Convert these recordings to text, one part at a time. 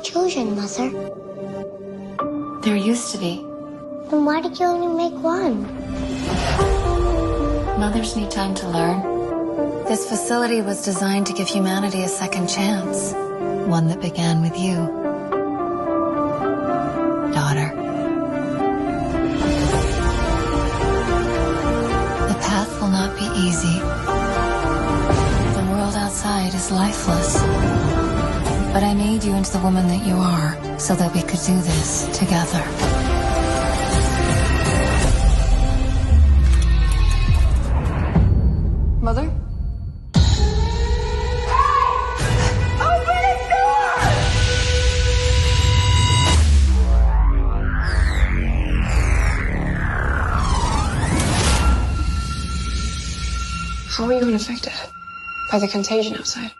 children, Mother. There used to be. Then why did you only make one? Mothers need time to learn. This facility was designed to give humanity a second chance. One that began with you, daughter. The path will not be easy. The world outside is lifeless. But I made you into the woman that you are so that we could do this together. Mother? How are you unaffected by the contagion outside?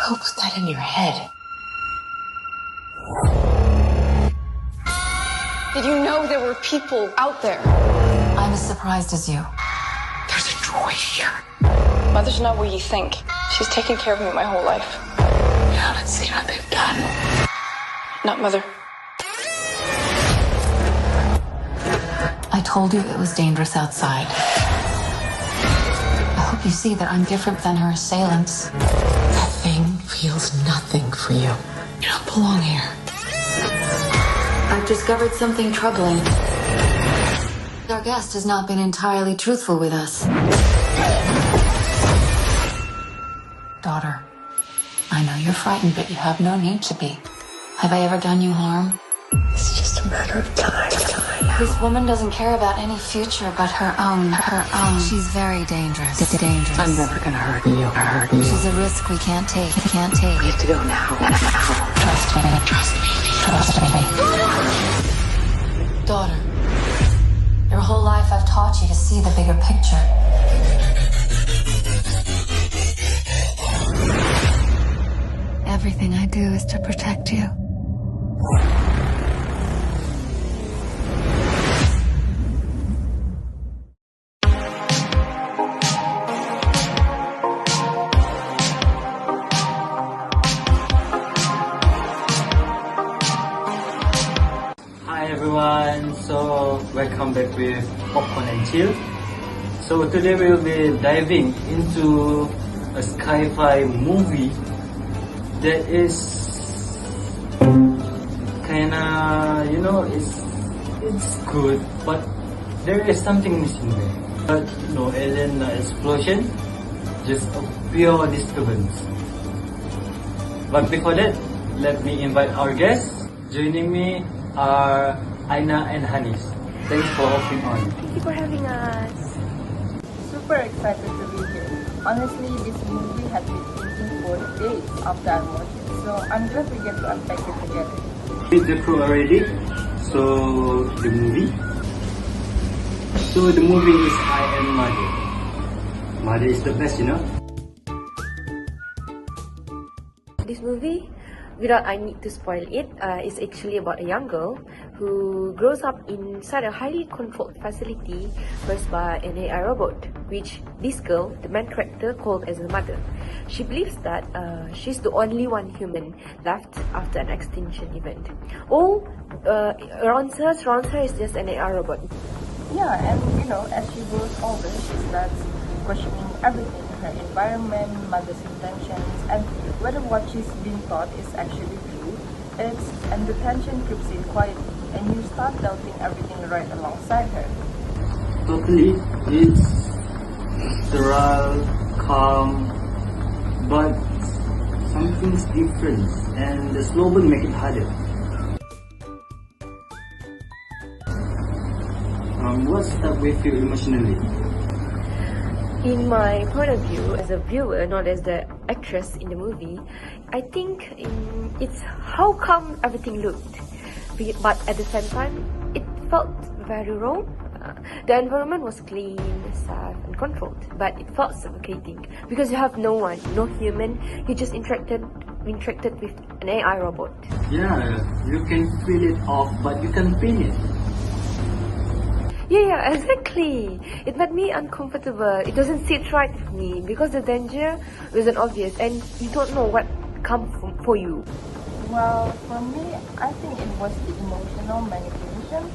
Who put that in your head? Did you know there were people out there? I'm as surprised as you. There's a joy here. Mother's not what you think. She's taken care of me my whole life. You haven't seen what they've done. Not Mother. I told you it was dangerous outside. I hope you see that I'm different than her assailants. That thing feels nothing for you. You don't belong here. I've discovered something troubling. Our guest has not been entirely truthful with us. Daughter, I know you're frightened, but you have no need to be. Have I ever done you harm? It's just a matter of time. This woman doesn't care about any future but her own. She's very dangerous. Dangerous. I'm never gonna hurt you. She's a risk we can't take. We have to go now. Trust me. Trust me. Daughter, your whole life I've taught you to see the bigger picture. Everything I do is to protect you. Hi everyone, so welcome back with Popcorn and Chill. So today we will be diving into a sci-fi movie that is kinda, it's good, but there is something missing there. But no alien explosion, just a pure disturbance. But before that, let me invite our guests. Joining me are AINA and HANEES. Thanks for hopping on. Thank you for having us. Super excited to be here. Honestly, this movie had been thinking for days after I watched it, so I'm glad we get to unpack it together. With the crew already, so the movie is I Am Mother. Mother is the best, you know. This movie, without I need to spoil it, is actually about a young girl who grows up inside a highly controlled facility raised by an AI robot, which this girl, the main character, called as a mother. She believes that she's the only one human left after an extinction event. All around her is just an AI robot. Yeah, and as she grows older, she starts questioning everything, her environment, mother's intentions, and whether what she's being taught is actually true. And the tension creeps in quietly, and you start doubting everything right alongside her. Totally, it's sterile, calm, but something's different, and the slow burn make it harder. What's up with you emotionally? In my point of view, as a viewer, not as the actress in the movie, I think it's how calm everything looked. But at the same time, it felt very raw. The environment was clean, safe, and controlled, but it felt suffocating because you have no one, no human. You just interacted with an AI robot. Yeah, you can feel it off, but you can feel it. Yeah, exactly. It made me uncomfortable. It doesn't sit right with me because the danger wasn't obvious and you don't know what comes for you. Well, for me, I think it was the emotional manipulation.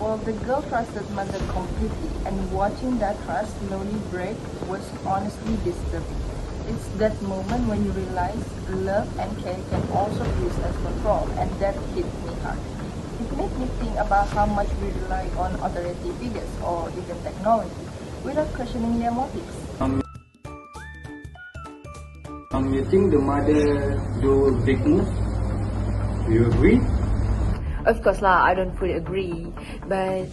Well, the girl trusted mother completely, and watching that trust slowly break was honestly disturbing. It's that moment when you realize love and care can also be used as control, and that hit me hard. It made me think about how much we rely on authority figures or even technology without questioning their motives. You think the mother do a big move? Do you agree? Of course lah, I don't fully agree, but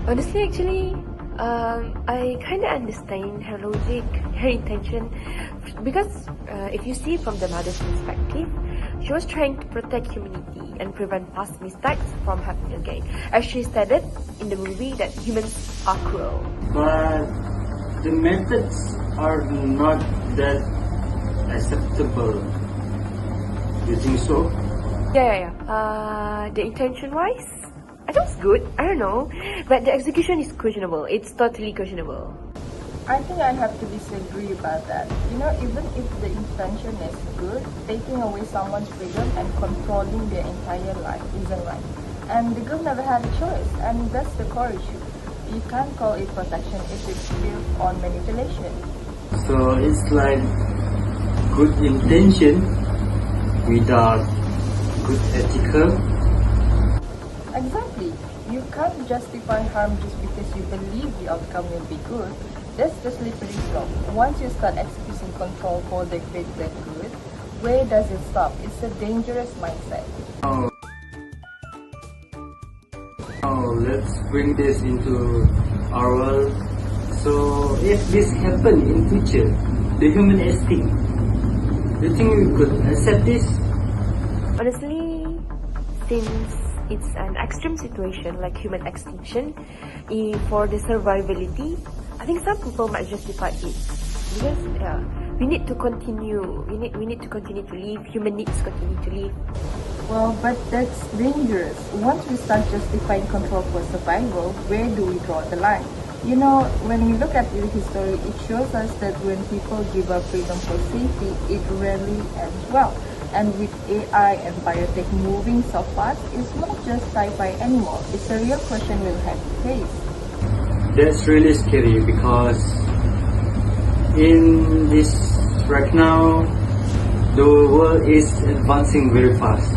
honestly, actually, I kind of understand her logic, her intention, because if you see from the mother's perspective, she was trying to protect humanity and prevent past mistakes from happening again. As she stated in the movie that humans are cruel. But the methods are not that acceptable. You think so? Yeah. The intention-wise, I think it's good. I don't know, but the execution is questionable. It's totally questionable. I think I have to disagree about that. Even if the intention is good, taking away someone's freedom and controlling their entire life isn't right. And the girl never had a choice, and that's the core issue. You can't call it protection if it's built on manipulation. So it's like good intention without good ethical. Exactly. You can't justify harm just because you believe the outcome will be good. That's the slippery slope. Once you start excusing control for the greater good, where does it stop? It's a dangerous mindset. Let's bring this into our world. So if this happen in future, the human extinct, do you think we could accept this? Honestly, since it's an extreme situation like human extinction, for the survivability, I think some people might justify it because we need to continue. We need to continue to live. Human needs continue to live. Well, but that's dangerous. Once we start justifying control for survival, where do we draw the line? When we look at the history, it shows us that when people give up freedom for safety, it rarely ends well. And with AI and biotech moving so fast, it's not just sci-fi anymore. It's a real question we'll have to face. That's really scary because in this right now, the world is advancing very fast,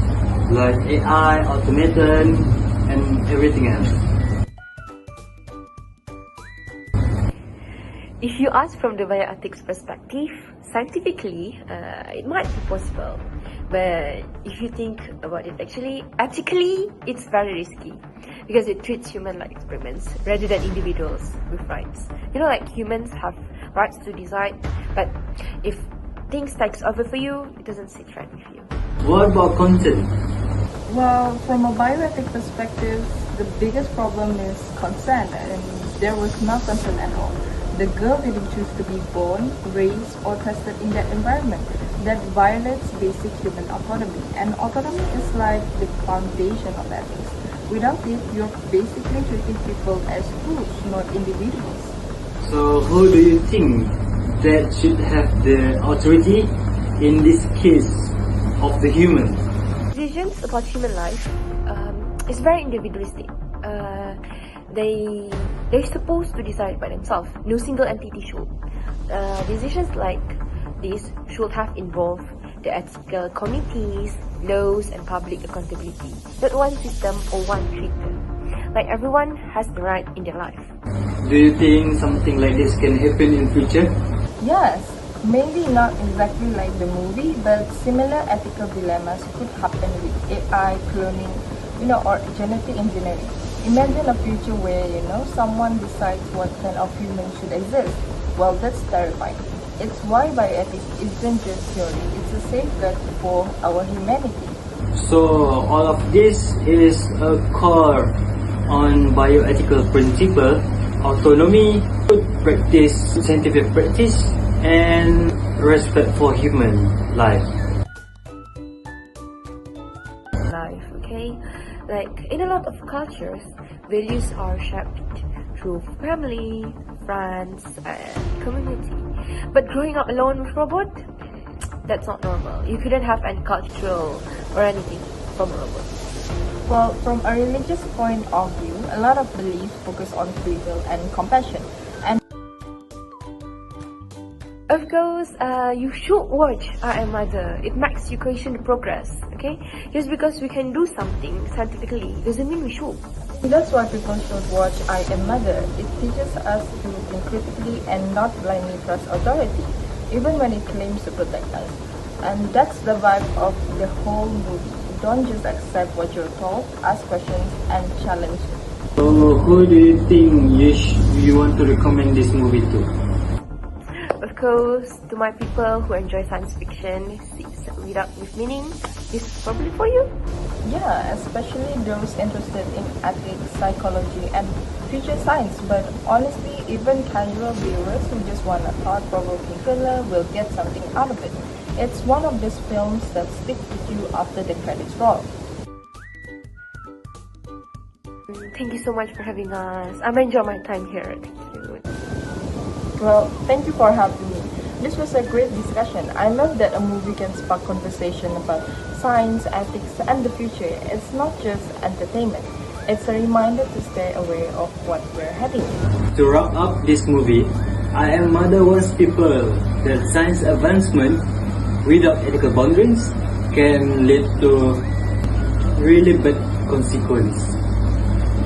like AI, automation, and everything else. If you ask from the bioethics perspective, scientifically, it might be possible. But if you think about it, actually, ethically, it's very risky. Because it treats humans like experiments rather than individuals with rights. Like humans have rights to decide, but if things takes over for you, it doesn't sit right with you. What about consent? Well, from a bioethic perspective, the biggest problem is consent, and there was no consent at all. The girl didn't choose to be born, raised, or tested in that environment. That violates basic human autonomy, and autonomy is like the foundation of ethics. Without it, you're basically treating people as tools, not individuals. So who do you think that should have the authority in this case of the human? Decisions about human life is very individualistic. They're supposed to decide by themselves. No single entity should. Decisions like this should have involved the ethical committees, laws, and public accountability. Not one system or one treater. Like everyone has the right in their life. Do you think something like this can happen in future? Yes, maybe not exactly like the movie, but similar ethical dilemmas could happen with AI, cloning, or genetic engineering. Imagine a future where, someone decides what kind of human should exist. Well, that's terrifying. It's why bioethics isn't just theory, it's a safeguard for our humanity. So all of this is a core on bioethical principle, autonomy, good practice, scientific practice, and respect for human life. Okay? Like in a lot of cultures, values are shaped through family, friends, and community. But growing up alone with robot, That's not normal. You couldn't have any cultural or anything from a robot. Well, from a religious point of view, a lot of beliefs focus on free will and compassion. And of course, you should watch I Am Mother. It makes you question the progress, okay? Just because we can do something scientifically doesn't mean we should. That's why people should watch I Am Mother. It teaches us to think critically and not blindly trust authority, even when it claims to protect us. And that's the vibe of the whole movie. Don't just accept what you're told, ask questions and challenge it. So who do you think you want to recommend this movie to? Of course, to my people who enjoy science fiction, without with meaning, this is probably for you. Yeah, especially those interested in ethics, psychology and future science. But honestly, even casual viewers who just want a thought-provoking thriller will get something out of it. It's one of these films that stick with you after the credits roll. Thank you so much for having us. I'm enjoying my time here. Thank you. Well, thank you for having me. This was a great discussion. I love that a movie can spark conversation about science, ethics, and the future. It's not just entertainment. It's a reminder to stay aware of what we're heading. To wrap up this movie, I Am Mother warns people that science advancement without ethical boundaries can lead to really bad consequences.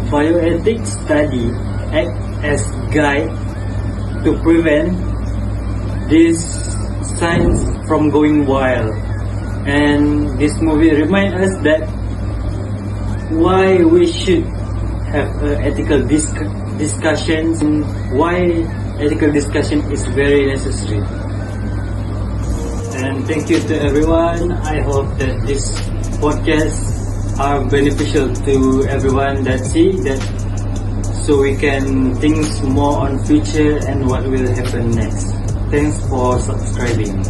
Bioethics study act as guide to prevent this science from going wild, and this movie reminds us that why we should have ethical discussions, and why ethical discussion is very necessary. And thank you to everyone. I hope that this podcast are beneficial to everyone that see that, so we can think more on future and what will happen next. Thanks for subscribing.